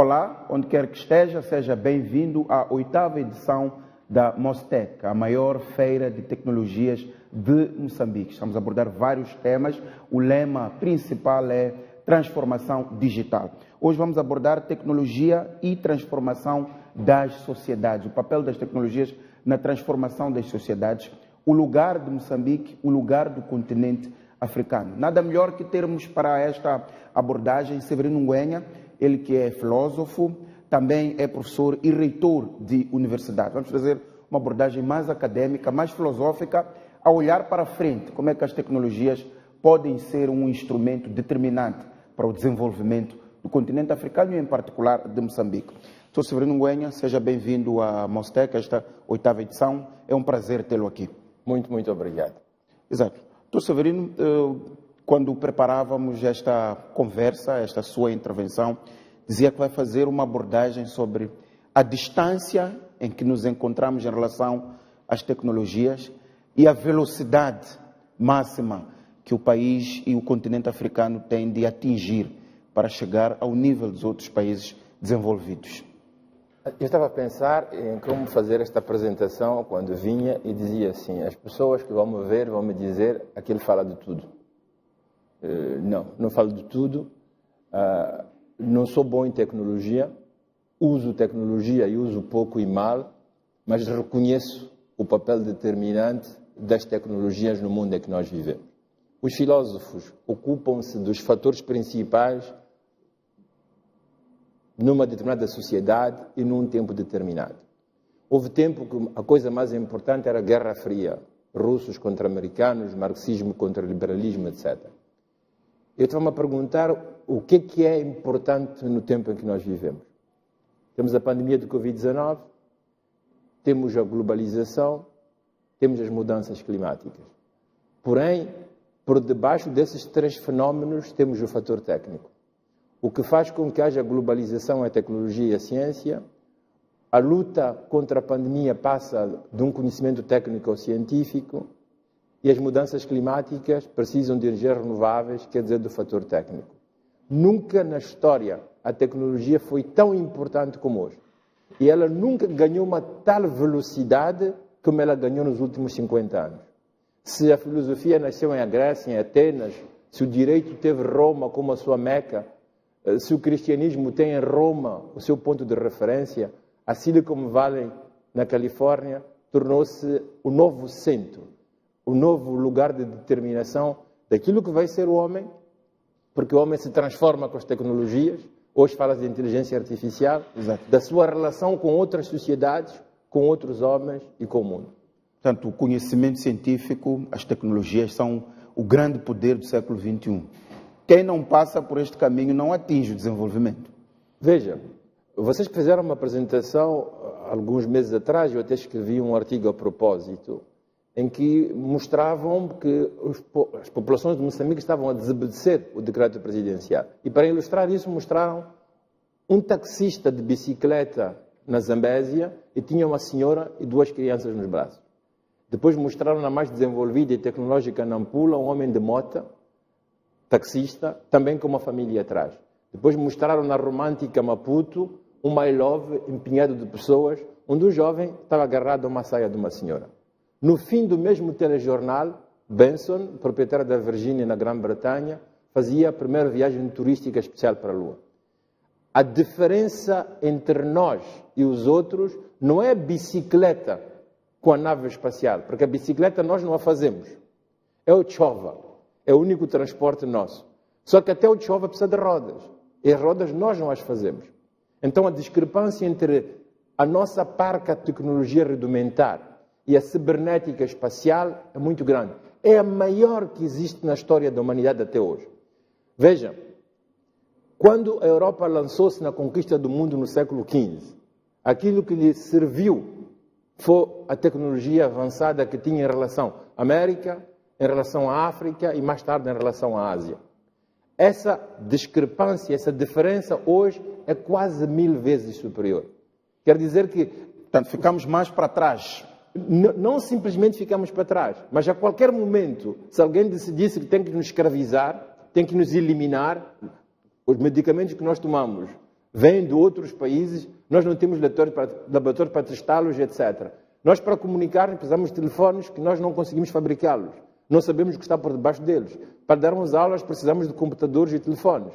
Olá, onde quer que esteja, seja bem-vindo à 8ª edição da Mostec, a maior feira de tecnologias de Moçambique. Estamos a abordar vários temas. O lema principal é transformação digital. Hoje vamos abordar tecnologia e transformação das sociedades, o papel das tecnologias na transformação das sociedades, o lugar de Moçambique, o lugar do continente africano. Nada melhor que termos para esta abordagem Severino Ngwenya, ele que é filósofo, também é professor e reitor de universidade. Vamos fazer uma abordagem mais acadêmica, mais filosófica, a olhar para frente, como é que as tecnologias podem ser um instrumento determinante para o desenvolvimento do continente africano e, em particular, de Moçambique. Sou Severino Ngwenya, seja bem-vindo à Mostec, esta 8ª edição. É um prazer tê-lo aqui. Muito obrigado. Exato. Sou Severino, quando preparávamos esta conversa, esta sua intervenção, dizia que vai fazer uma abordagem sobre a distância em que nos encontramos em relação às tecnologias e a velocidade máxima que o país e o continente africano têm de atingir para chegar ao nível dos outros países desenvolvidos. Eu estava a pensar em como fazer esta apresentação quando vinha e dizia assim, as pessoas que vão me ver vão me dizer que ele fala de tudo. Não falo de tudo. Não sou bom em tecnologia, uso tecnologia e uso pouco e mal, mas reconheço o papel determinante das tecnologias no mundo em que nós vivemos. Os filósofos ocupam-se dos fatores principais numa determinada sociedade e num tempo determinado. Houve tempo que a coisa mais importante era a Guerra Fria, russos contra americanos, marxismo contra liberalismo, etc. Eu estava-me a perguntar o que é importante no tempo em que nós vivemos. Temos a pandemia do Covid-19, temos a globalização, temos as mudanças climáticas. Porém, por debaixo desses três fenómenos, temos o fator técnico. O que faz com que haja globalização é a tecnologia e a ciência. A luta contra a pandemia passa de um conhecimento técnico ao científico. E as mudanças climáticas precisam de energias renováveis, quer dizer, do fator técnico. Nunca na história a tecnologia foi tão importante como hoje. E ela nunca ganhou uma tal velocidade como ela ganhou nos últimos 50 anos. Se a filosofia nasceu em Grécia, em Atenas, se o direito teve Roma como a sua Meca, se o cristianismo tem em Roma o seu ponto de referência, a Silicon Valley, na Califórnia, tornou-se o novo centro, o novo lugar de determinação daquilo que vai ser o homem, porque o homem se transforma com as tecnologias. Hoje fala-se de inteligência artificial, exato, da sua relação com outras sociedades, com outros homens e com o mundo. Portanto, o conhecimento científico, as tecnologias são o grande poder do século XXI. Quem não passa por este caminho não atinge o desenvolvimento. Veja, vocês fizeram uma apresentação alguns meses atrás, eu até escrevi um artigo a propósito, em que mostravam que as populações de Moçambique estavam a desobedecer o decreto presidencial. E para ilustrar isso mostraram um taxista de bicicleta na Zambésia e tinha uma senhora e duas crianças nos braços. Depois mostraram na mais desenvolvida e tecnológica Nampula um homem de moto, taxista, também com uma família atrás. Depois mostraram na romântica Maputo um My Love empenhado de pessoas, onde o jovem estava agarrado a uma saia de uma senhora. No fim do mesmo telejornal, Benson, proprietário da Virgínia na Grã-Bretanha, fazia a primeira viagem turística especial para a Lua. A diferença entre nós e os outros não é a bicicleta com a nave espacial, porque a bicicleta nós não a fazemos. É o chova, é o único transporte nosso. Só que até o chova precisa de rodas, e as rodas nós não as fazemos. Então a discrepância entre a nossa parca de tecnologia rudimentar e a cibernética espacial é muito grande. É a maior que existe na história da humanidade até hoje. Veja, quando a Europa lançou-se na conquista do mundo no século XV, aquilo que lhe serviu foi a tecnologia avançada que tinha em relação à América, em relação à África e mais tarde em relação à Ásia. Essa discrepância, essa diferença hoje é quase 1000 vezes superior. Quer dizer que, portanto, ficamos mais para trás. Não simplesmente ficamos para trás, mas a qualquer momento, se alguém decidisse que tem que nos escravizar, tem que nos eliminar, os medicamentos que nós tomamos vêm de outros países, nós não temos laboratórios para testá-los, etc. Nós, para comunicar, precisamos de telefones que nós não conseguimos fabricá-los. Não sabemos o que está por debaixo deles. Para darmos aulas, precisamos de computadores e telefones.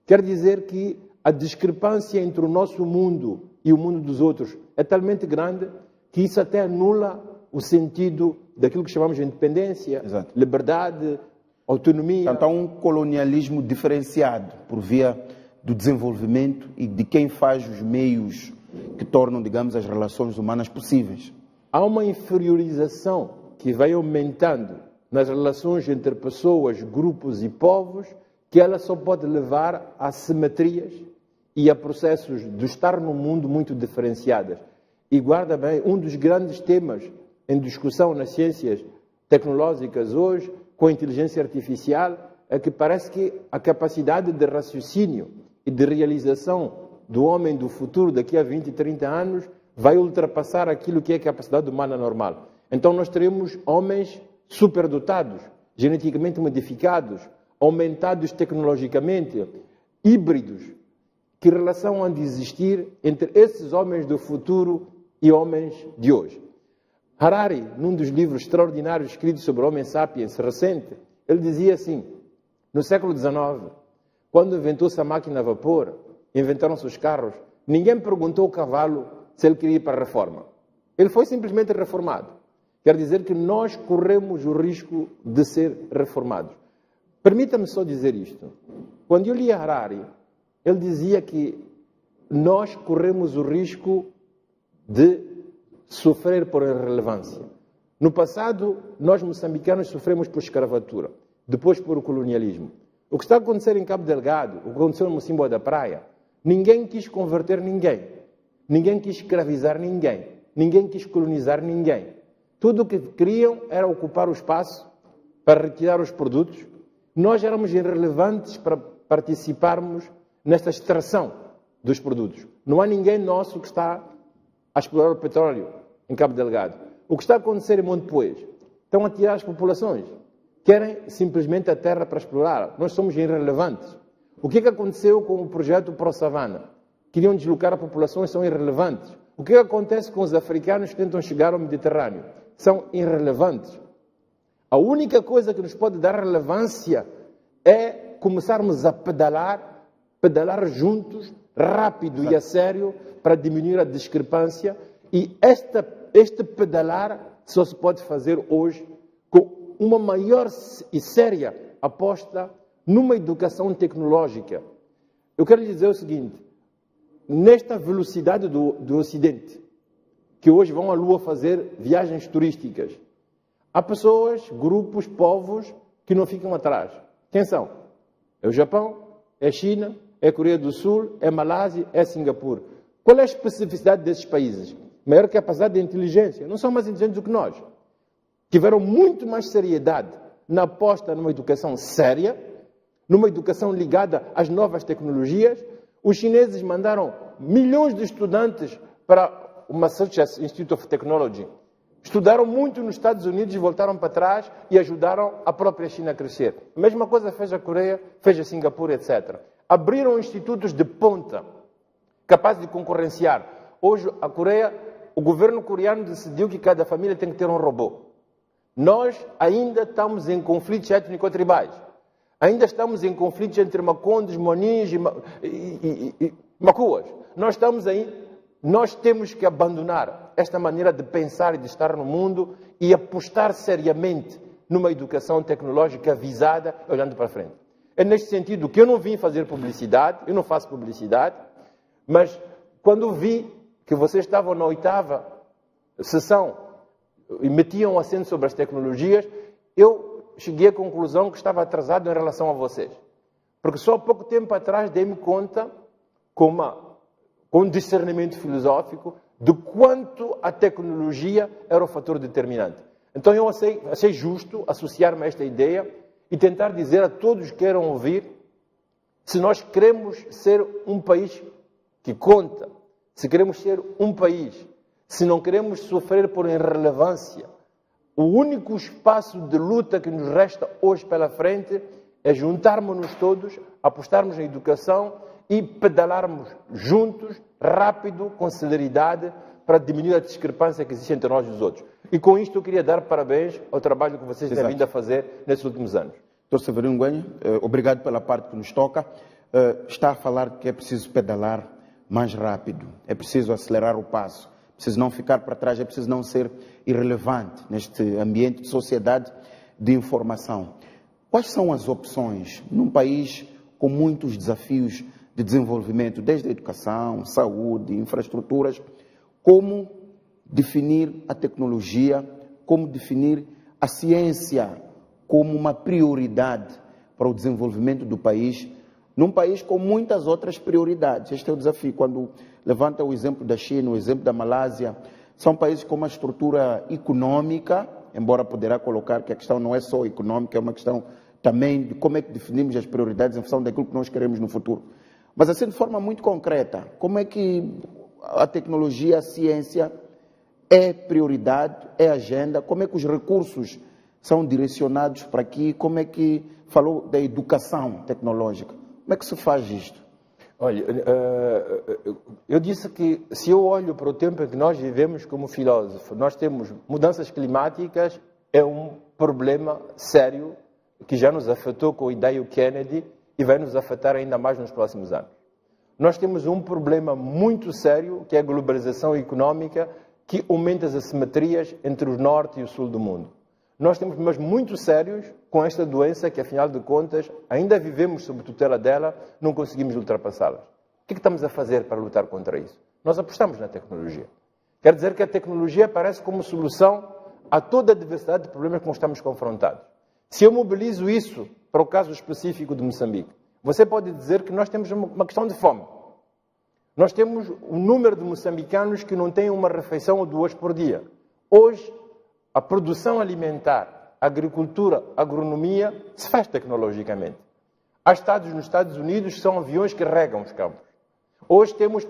Quer dizer que a discrepância entre o nosso mundo e o mundo dos outros é talmente grande que isso até anula o sentido daquilo que chamamos de independência, Exato. liberdade, autonomia. Portanto, há um colonialismo diferenciado por via do desenvolvimento e de quem faz os meios que tornam, digamos, as relações humanas possíveis. Há uma inferiorização que vai aumentando nas relações entre pessoas, grupos e povos, que ela só pode levar a simetrias e a processos de estar num mundo muito diferenciados. E guarda bem, um dos grandes temas em discussão nas ciências tecnológicas hoje, com a inteligência artificial, é que parece que a capacidade de raciocínio e de realização do homem do futuro daqui a 20, 30 anos vai ultrapassar aquilo que é a capacidade humana normal. Então nós teremos homens superdotados, geneticamente modificados, aumentados tecnologicamente, híbridos. Que relação há de existir entre esses homens do futuro e homens de hoje? Harari, num dos livros extraordinários escritos sobre o Homo sapiens recente, ele dizia assim, no século XIX, quando inventou-se a máquina a vapor, inventaram-se os carros, ninguém perguntou ao cavalo se ele queria ir para a reforma. Ele foi simplesmente reformado. Quer dizer que nós corremos o risco de ser reformados. Permita-me só dizer isto. Quando eu li Harari, ele dizia que nós corremos o risco de sofrer por irrelevância. No passado, nós moçambicanos sofremos por escravatura, depois por colonialismo. O que está a acontecer em Cabo Delgado, o que aconteceu no Mocimboa da Praia, ninguém quis converter ninguém, ninguém quis escravizar ninguém, ninguém quis colonizar ninguém. Tudo o que queriam era ocupar o espaço para retirar os produtos. Nós éramos irrelevantes para participarmos nesta extração dos produtos. Não há ninguém nosso que está a explorar o petróleo em Cabo Delgado. O que está a acontecer em Monte Poês? Estão a tirar as populações. Querem simplesmente a terra para explorar. Nós somos irrelevantes. O que aconteceu com o projeto Pro Savana? Queriam deslocar a população e são irrelevantes. O que acontece com os africanos que tentam chegar ao Mediterrâneo? São irrelevantes. A única coisa que nos pode dar relevância é começarmos a pedalar juntos, rápido e a sério, para diminuir a discrepância. E este pedalar só se pode fazer hoje com uma maior e séria aposta numa educação tecnológica. Eu quero lhe dizer o seguinte, nesta velocidade do Ocidente, que hoje vão à Lua fazer viagens turísticas, há pessoas, grupos, povos que não ficam atrás. Quem são? É o Japão, é a China, é a Coreia do Sul, é a Malásia, é Singapura. Qual é a especificidade desses países? Maior capacidade de inteligência. Não são mais inteligentes do que nós. Tiveram muito mais seriedade na aposta numa educação séria, numa educação ligada às novas tecnologias. Os chineses mandaram milhões de estudantes para o Massachusetts Institute of Technology. Estudaram muito nos Estados Unidos e voltaram para trás e ajudaram a própria China a crescer. A mesma coisa fez a Coreia, fez a Singapura, etc. Abriram institutos de ponta, capazes de concorrenciar. Hoje, a Coreia, o governo coreano decidiu que cada família tem que ter um robô. Nós ainda estamos em conflitos étnico-tribais. Ainda estamos em conflitos entre macondes, monins e macuas. Nós temos que abandonar esta maneira de pensar e de estar no mundo e apostar seriamente numa educação tecnológica visada, olhando para frente. É neste sentido que eu não vim fazer publicidade, eu não faço publicidade, mas quando vi que vocês estavam na 8ª sessão e metiam acento sobre as tecnologias, eu cheguei à conclusão que estava atrasado em relação a vocês. Porque só há pouco tempo atrás dei-me conta, com um discernimento filosófico, de quanto a tecnologia era o fator determinante. Então eu achei justo associar-me a esta ideia e tentar dizer a todos que queiram ouvir, se nós queremos ser um país que conta, se queremos ser um país, se não queremos sofrer por irrelevância, o único espaço de luta que nos resta hoje pela frente é juntarmos-nos todos, apostarmos na educação e pedalarmos juntos, rápido, com celeridade, para diminuir a discrepância que existe entre nós e os outros. E com isto eu queria dar parabéns ao trabalho que vocês têm vindo a fazer nesses últimos anos. Dr. Severino Guenha, obrigado pela parte que nos toca. Está a falar que é preciso pedalar mais rápido, é preciso acelerar o passo, é preciso não ficar para trás, é preciso não ser irrelevante neste ambiente de sociedade de informação. Quais são as opções num país com muitos desafios de desenvolvimento, desde a educação, saúde, infraestruturas? Como definir a tecnologia, como definir a ciência como uma prioridade para o desenvolvimento do país, num país com muitas outras prioridades? Este é o desafio. Quando levanta o exemplo da China, o exemplo da Malásia, são países com uma estrutura econômica, embora poderá colocar que a questão não é só econômica, é uma questão também de como é que definimos as prioridades em função daquilo que nós queremos no futuro. Mas assim, de forma muito concreta, como é que a tecnologia, a ciência é prioridade, é agenda? Como é que os recursos são direcionados para aqui? Como é que falou da educação tecnológica? Como é que se faz isto? Olha, eu disse que se eu olho para o tempo em que nós vivemos como filósofo, nós temos mudanças climáticas, é um problema sério que já nos afetou com a ideia do Kennedy e vai nos afetar ainda mais nos próximos anos. Nós temos um problema muito sério, que é a globalização económica, que aumenta as assimetrias entre o norte e o sul do mundo. Nós temos problemas muito sérios com esta doença que, afinal de contas, ainda vivemos sob tutela dela, não conseguimos ultrapassá-la. O que estamos a fazer para lutar contra isso? Nós apostamos na tecnologia. Quer dizer que a tecnologia aparece como solução a toda a diversidade de problemas que nós estamos confrontados. Se eu mobilizo isso para o caso específico de Moçambique, você pode dizer que nós temos uma questão de fome. Nós temos um número de moçambicanos que não têm uma refeição ou duas por dia. Hoje, a produção alimentar, a agricultura, a agronomia, se faz tecnologicamente. Há estados nos Estados Unidos que são aviões que regam os campos. Hoje temos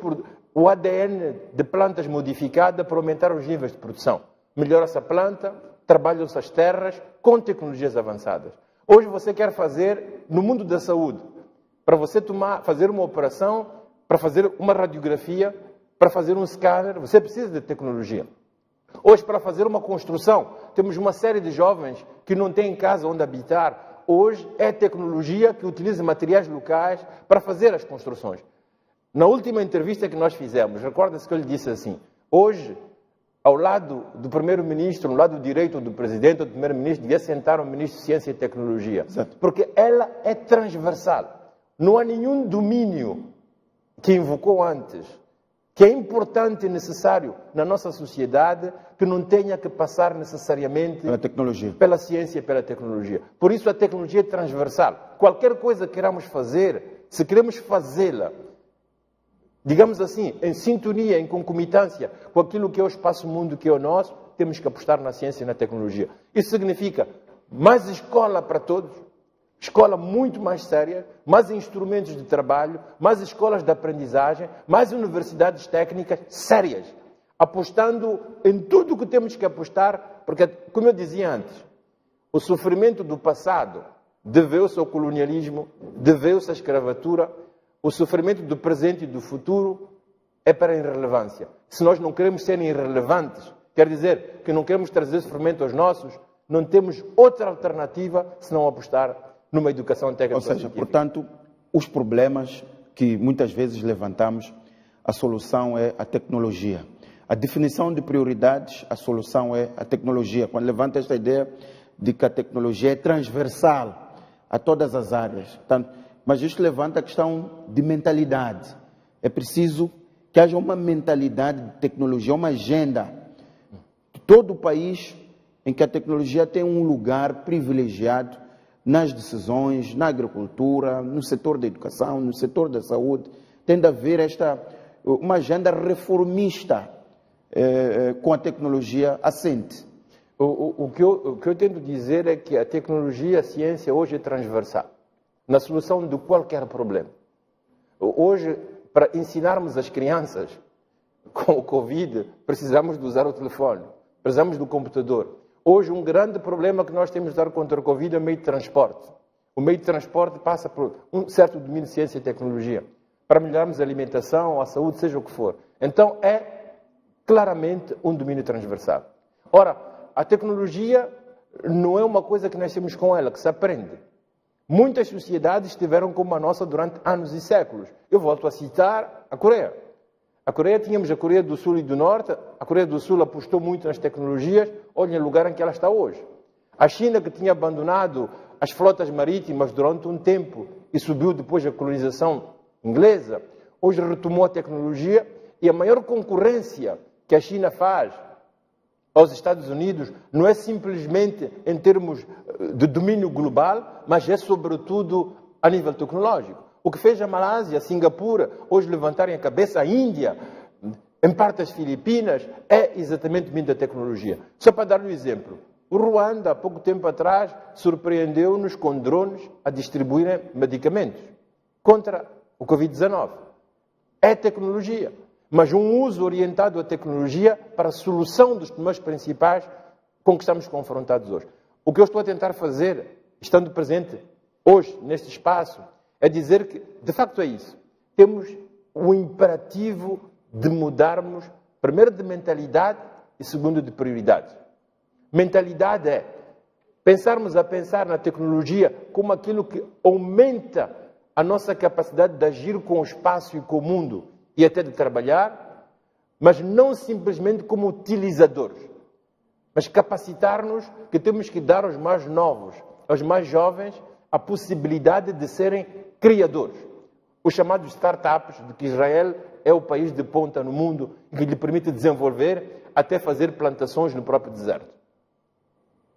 o ADN de plantas modificada para aumentar os níveis de produção. Melhora-se a planta, trabalham-se as terras com tecnologias avançadas. Hoje você quer fazer, no mundo da saúde, para você fazer uma operação, para fazer uma radiografia, para fazer um scanner, você precisa de tecnologia. Hoje, para fazer uma construção, temos uma série de jovens que não têm casa onde habitar. Hoje é tecnologia que utiliza materiais locais para fazer as construções. Na última entrevista que nós fizemos, recorda-se que eu lhe disse assim, hoje, ao lado do primeiro-ministro, no lado direito do presidente ou do primeiro-ministro, devia sentar o ministro de Ciência e Tecnologia. Exato. Porque ela é transversal. Não há nenhum domínio que invocou antes, que é importante e necessário na nossa sociedade, que não tenha que passar necessariamente pela tecnologia, pela ciência e pela tecnologia. Por isso a tecnologia é transversal. Qualquer coisa que queramos fazer, se queremos fazê-la, digamos assim, em sintonia, em concomitância com aquilo que é o espaço-mundo que é o nosso, temos que apostar na ciência e na tecnologia. Isso significa mais escola para todos, escola muito mais séria, mais instrumentos de trabalho, mais escolas de aprendizagem, mais universidades técnicas sérias, apostando em tudo o que temos que apostar, porque, como eu dizia antes, o sofrimento do passado deveu-se ao colonialismo, deveu-se à escravatura, o sofrimento do presente e do futuro é para a irrelevância. Se nós não queremos ser irrelevantes, quer dizer que não queremos trazer sofrimento aos nossos, não temos outra alternativa senão apostar numa educação técnica. Ou seja, portanto, os problemas que muitas vezes levantamos, a solução é a tecnologia. A definição de prioridades, a solução é a tecnologia. Quando levanta esta ideia de que a tecnologia é transversal a todas as áreas. Portanto, mas isto levanta a questão de mentalidade. É preciso que haja uma mentalidade de tecnologia, uma agenda de todo o país em que a tecnologia tem um lugar privilegiado nas decisões, na agricultura, no setor da educação, no setor da saúde. Tem de haver uma agenda reformista com a tecnologia assente. O que eu tento dizer é que a tecnologia, a ciência hoje é transversal na solução de qualquer problema. Hoje, para ensinarmos as crianças com o Covid, precisamos de usar o telefone, precisamos do computador. Hoje, um grande problema que nós temos de dar contra o Covid é o meio de transporte. O meio de transporte passa por um certo domínio de ciência e tecnologia. para melhorarmos a alimentação, a saúde, seja o que for. Então, é claramente um domínio transversal. Ora, a tecnologia não é uma coisa que nascemos com ela, que se aprende. Muitas sociedades estiveram como a nossa durante anos e séculos. Eu volto a citar a Coreia. A Coreia, tínhamos a Coreia do Sul e do Norte. A Coreia do Sul apostou muito nas tecnologias. Olhem o lugar em que ela está hoje. A China, que tinha abandonado as flotas marítimas durante um tempo e subiu depois da colonização inglesa, hoje retomou a tecnologia, e a maior concorrência que a China faz aos Estados Unidos não é simplesmente em termos de domínio global, mas é sobretudo a nível tecnológico. O que fez a Malásia, a Singapura, hoje levantarem a cabeça, a Índia, em parte as Filipinas, é exatamente o domínio da tecnologia. Só para dar um exemplo, o Ruanda, há pouco tempo atrás, surpreendeu-nos com drones a distribuírem medicamentos contra o Covid-19. É tecnologia, mas um uso orientado à tecnologia para a solução dos problemas principais com que estamos confrontados hoje. O que eu estou a tentar fazer, estando presente hoje neste espaço, é dizer que, de facto, é isso. Temos o imperativo de mudarmos, primeiro, de mentalidade e, segundo, de prioridade. Mentalidade é pensarmos a pensar na tecnologia como aquilo que aumenta a nossa capacidade de agir com o espaço e com o mundo e até de trabalhar, mas não simplesmente como utilizadores, mas capacitar-nos que temos que dar aos mais novos, aos mais jovens, a possibilidade de serem criadores. Os chamados startups, de que Israel é o país de ponta no mundo, que lhe permite desenvolver até fazer plantações no próprio deserto.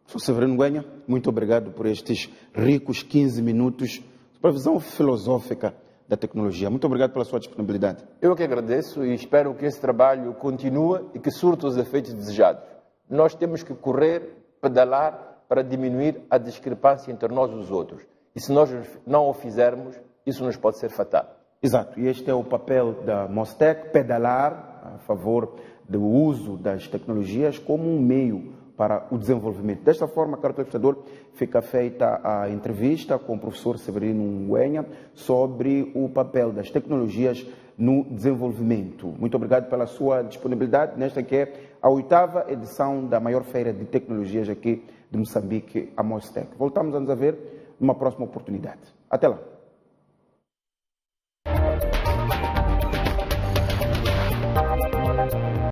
Sr. Severino Guenha, muito obrigado por estes ricos 15 minutos para a visão filosófica da tecnologia. Muito obrigado pela sua disponibilidade. Eu que agradeço e espero que esse trabalho continue e que surta os efeitos desejados. Nós temos que correr, pedalar, para diminuir a discrepância entre nós e os outros. E se nós não o fizermos, isso nos pode ser fatal. Exato. E este é o papel da Mostec, pedalar a favor do uso das tecnologias como um meio para o desenvolvimento. Desta forma, caro telespectador, fica feita a entrevista com o professor Severino Guenha sobre o papel das tecnologias no desenvolvimento. Muito obrigado pela sua disponibilidade nesta que é a 8ª edição da maior feira de tecnologias aqui de Moçambique, a Mostec. Voltamos a nos ver numa próxima oportunidade. Até lá.